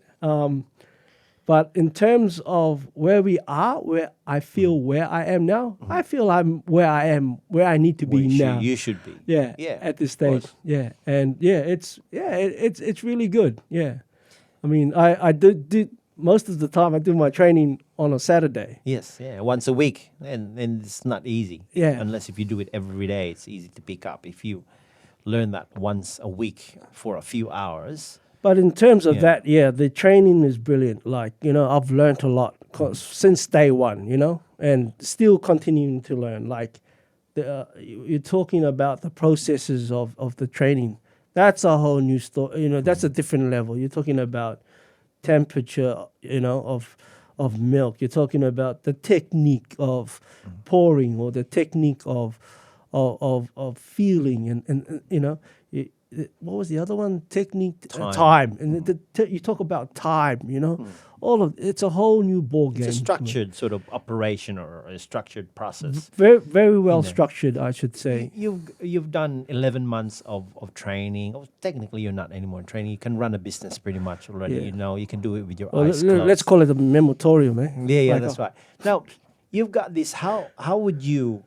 But in terms of where we are, where I feel where I am now, I feel I'm where I am, where I need to be now. You should be. Yeah, at this stage. Yeah, and it's really good. Yeah, I mean, I did most of the time I do my training on a Saturday. Yes, once a week, and it's not easy. Yeah, unless if you do it every day, it's easy to pick up. If you learn that once a week for a few hours. But in terms of that, the training is brilliant. Like, I've learned a lot since day one, and still continuing to learn. Like, you're talking about the processes of the training. That's a whole new story. That's a different level. You're talking about temperature, of milk. You're talking about the technique of pouring, or the technique of feeling, and what was the other one? Technique, time. And you talk about time, all of it's a whole new ball game. It's a structured sort of operation, or a structured process. Very, very well structured, I should say. You've done 11 months of training. Oh, technically, you're not anymore in training. You can run a business pretty much already. You can do it with your eyes closed. Let's call it a memotorium, eh? Yeah, that's right. Now, you've got this. How would you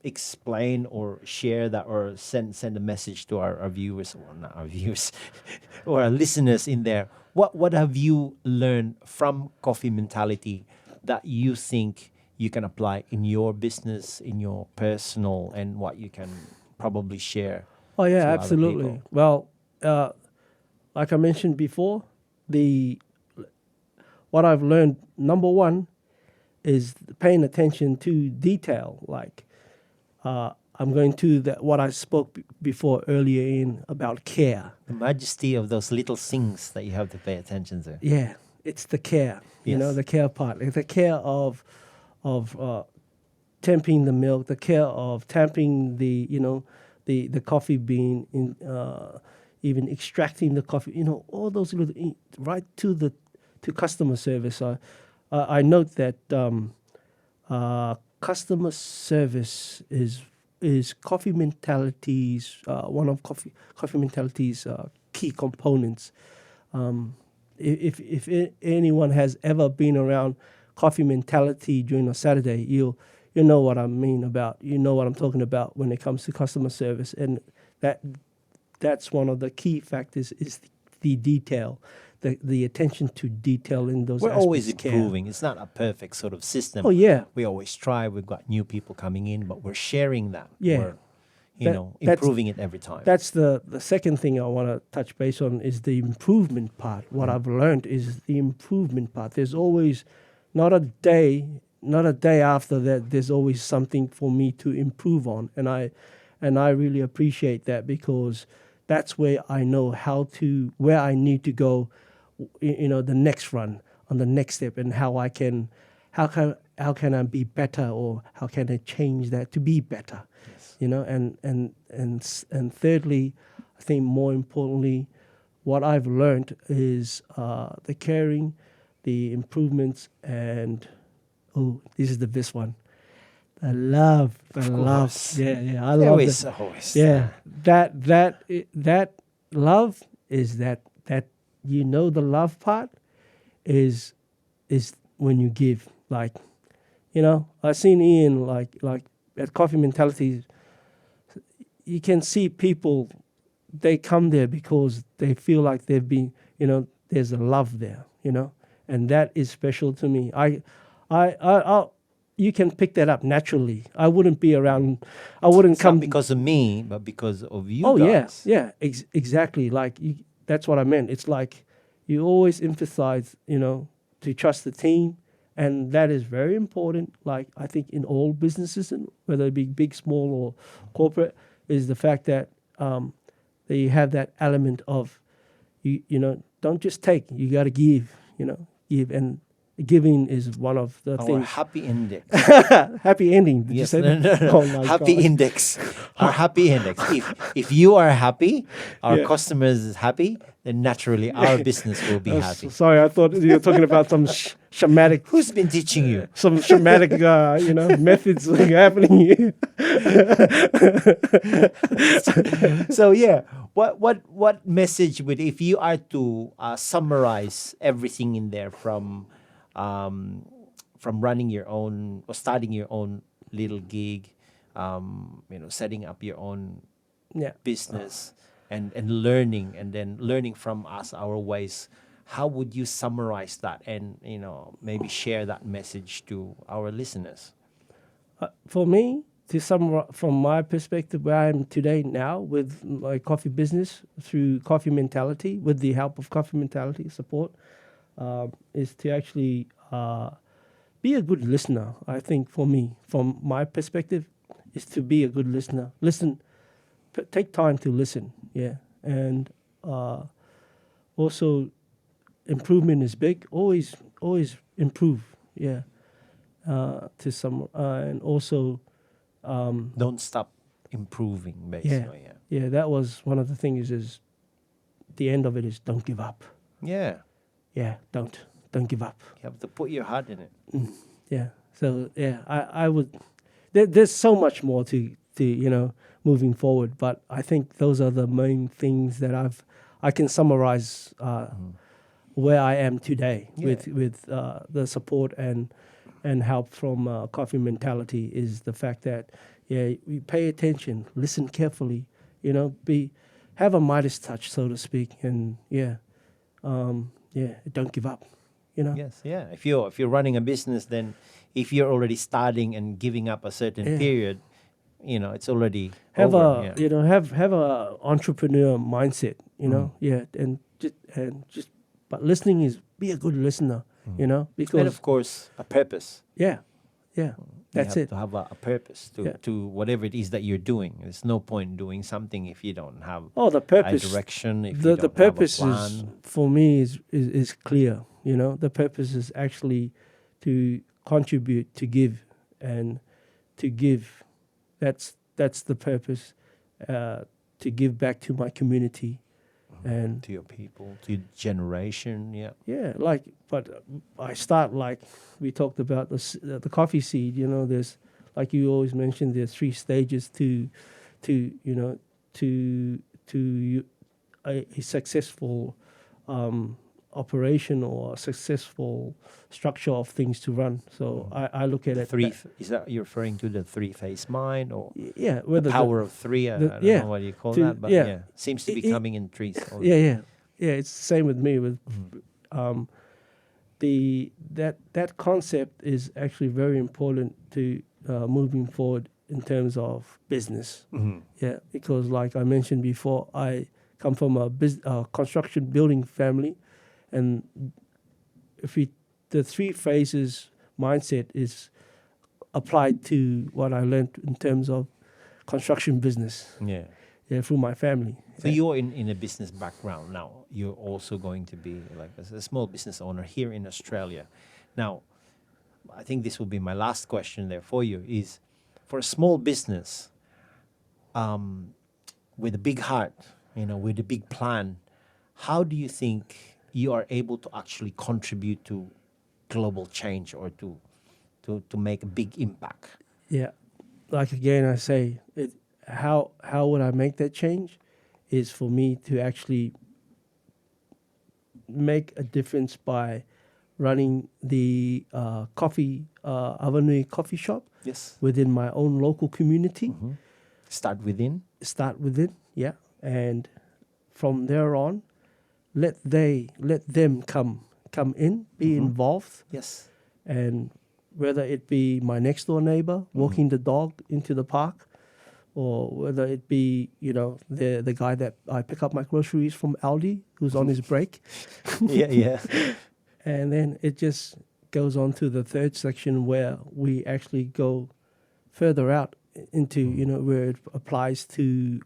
explain or share that, or send a message to our viewers, or not our viewers, or our listeners in there? What have you learned from Coffee Mentality that you think you can apply in your business, in your personal, and what you can probably share? Oh yeah, absolutely. Well, like I mentioned before, what I've learned, number one, is paying attention to detail. Like, I'm going to what I spoke before earlier in about care. The majesty of those little things that you have to pay attention to. Yeah, it's the care. The care part. Like the care of temping the milk, the care of tamping the coffee bean, even extracting the coffee. All those little right to customer service. I note that customer service is Coffee Mentality's one of Coffee Mentality's key components. If anyone has ever been around Coffee Mentality during a Saturday, you know what I mean about. You know what I'm talking about when it comes to customer service, and that's one of the key factors is the detail. The attention to detail in those aspects. We're always improving. It's not a perfect sort of system. Oh, yeah. We always try. We've got new people coming in, but we're sharing that. Yeah. We're, improving it every time. That's the second thing I want to touch base on is the improvement part. What I've learned is the improvement part. There's always not a day after that. There's always something for me to improve on, and I really appreciate that, because that's where I know where I need to go. The next run, on the next step, and how can I be better, or how can I change that to be better? Yes. And thirdly, I think more importantly, what I've learned is the caring, the improvements, and this is the best one. The love. Yeah. I love it. Always. Yeah. That love is that. The love part is when you give, like, You know, I seen Ian like at Coffee Mentality. You can see people, they come there because they feel like they've been, you know, there's a love there, you know, and that is special to me. You can pick that up naturally. I wouldn't be around. I wouldn't It's come not because of me, but because of you Oh guys. exactly. Like that's what I meant. It's like you always emphasize, you know, to trust the team, and that is very important. Like I think in all businesses, and whether it be big, small, or corporate, is the fact that that you have that element of you know, don't just take. You got to give. You know, give, and giving is one of the Our things. happy index. Happy ending. Did you Yes, say no, that? no. Oh my Happy God. index. Our happy index. If you are happy, our Yeah. customers is happy, then naturally our business will be happy. Sorry, I thought you were talking about some shamanic, Who's been teaching you? some shamanic, you know, methods happening here. So yeah, what message would, if you are to summarize everything in there from running your own or starting your own little gig, you know, setting up your own Yeah. business and learning, and then learning from us our ways, how would you summarize that, and you know, maybe share that message to our listeners? For me, to summarize from my perspective, where I am today now with my coffee business through Coffee Mentality, with the help of Coffee Mentality support, is to actually be a good listener. I think for me, from my perspective, is to be a good listener. Listen, take time to listen. Yeah, and also improvement is big. Always improve. Yeah, to some and also. Don't stop improving, basically. Yeah, that was one of the things. Is the end of it is don't give up. Yeah. Yeah, don't give up. You have to put your heart in it. Yeah. So yeah, I would. There's so much more to you know, moving forward, but I think those are the main things that I can summarize where I am today with the support and help from Coffee Mentality, is the fact that we pay attention, listen carefully, you know, have a Midas touch, so to speak, and don't give up, you know. Yes, yeah. If you're running a business, then if you're already starting and giving up a certain period, you know, it's already have over. you know, have a entrepreneur mindset, you know. But listening is, be a good listener, you know, because And of course, a purpose. That's You have it. to have a purpose to whatever it is that you're doing. There's no point doing something if you don't have The purpose, a direction. If you the don't purpose have a is, plan. for me, is clear. You know, the purpose is actually to contribute, to give, and to give. That's the purpose. To give back to my community, and To your people, to your generation. Yeah. but I start, like we talked about the coffee seed. You know, there's, like you always mentioned, there's 3 stages to you know, to a successful operation or a successful structure of things to run. So I look at it. Is that you're referring to the 3-phase mind, or Yeah, the power of 3? I don't know what you call that, but seems to be coming in 3s. Yeah. It's the same with me. With that concept is actually very important to moving forward in terms of business. Yeah, because like I mentioned before, I come from a construction building family, and the 3 phases mindset is applied to what I learned in terms of construction business. Yeah, through my family. So you're in a business background now. You're also going to be like a small business owner here in Australia. Now, I think this will be my last question there for you, is for a small business with a big heart, you know, with a big plan, how do you think you are able to actually contribute to global change, or to make a big impact? Yeah, like again, I say, how would I make that change? Is for me to actually make a difference by running the Avanui coffee shop Yes. within my own local community. Start within. Start within, yeah, and from there on, let them come in, be involved, Yes. and whether it be my next door neighbor walking the dog into the park, or whether it be the guy that I pick up my groceries from Aldi who's on his break, Yeah. and then it just goes on to the third section where we actually go further out into where it applies to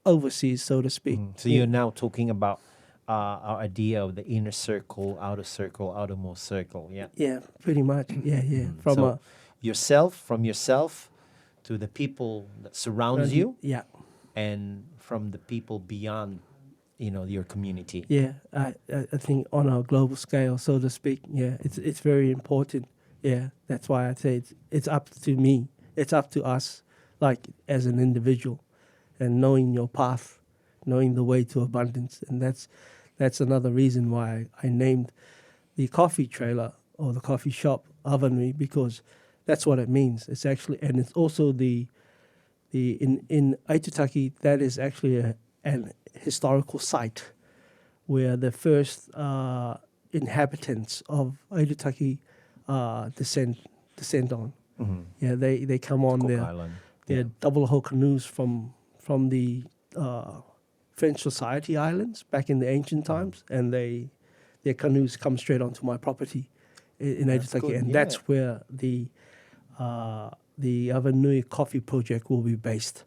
overseas, so to speak. So you're now talking about our idea of the inner circle, outermost circle. Yeah. Yeah, pretty much. Yeah. So from yourself to the people that surrounds you, Yeah. and from the people beyond, your community. Yeah, I think on a global scale, so to speak, yeah, it's very important. Yeah, that's why I say it's up to me. It's up to us, like as an individual, and knowing your path, knowing the way to abundance, and that's another reason why I named the coffee trailer or the coffee shop Avanui, because that's what it means. It's actually, and it's also in Aitutaki, that is actually an historical site where the first inhabitants of Aitutaki descend on. Yeah, they come on Cook there. Island. They're double hull canoes from the French Society Islands back in the ancient times, and their canoes come straight onto my property in That's Aitutaki, good, and yeah. that's where the Avanui Coffee Project will be based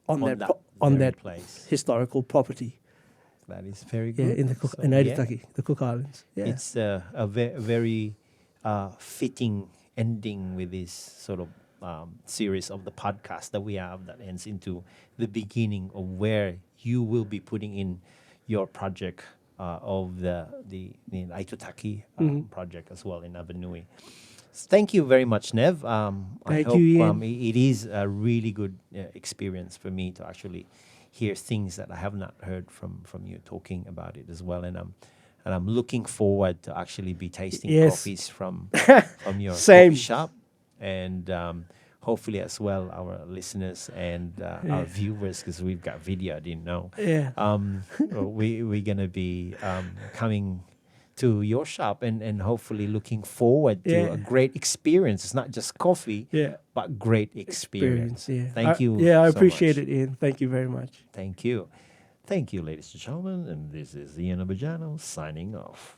on that very place. historical property. That is very Yeah, good. in Yeah. Aitutaki, the Cook Islands. Yeah. It's a very fitting ending with this sort of series of the podcast that we have that ends into the beginning of where you will be putting in your project of the Aitutaki project as well in Avanui. Thank you very much, Nev. I Thank hope you, Ian. it is a really good experience for me to actually hear things that I have not heard from you talking about it as well, and I'm looking forward to actually be tasting Yes. coffees from your Same. coffee shop, and hopefully as well our listeners and our viewers, because we've got video. I didn't know. Yeah. We're gonna be coming to your shop and hopefully looking forward to a great experience. It's not just coffee, Yeah. but great experience. Yeah. Thank you. Yeah, I so appreciate much. it, Ian. Thank you very much. Thank you. Thank you, ladies and gentlemen. And this is Ian Abajano signing off.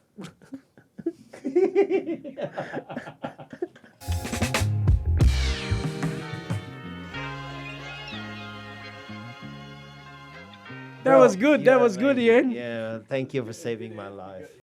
That was good. That was good, Ian. Yeah, thank you for saving my life.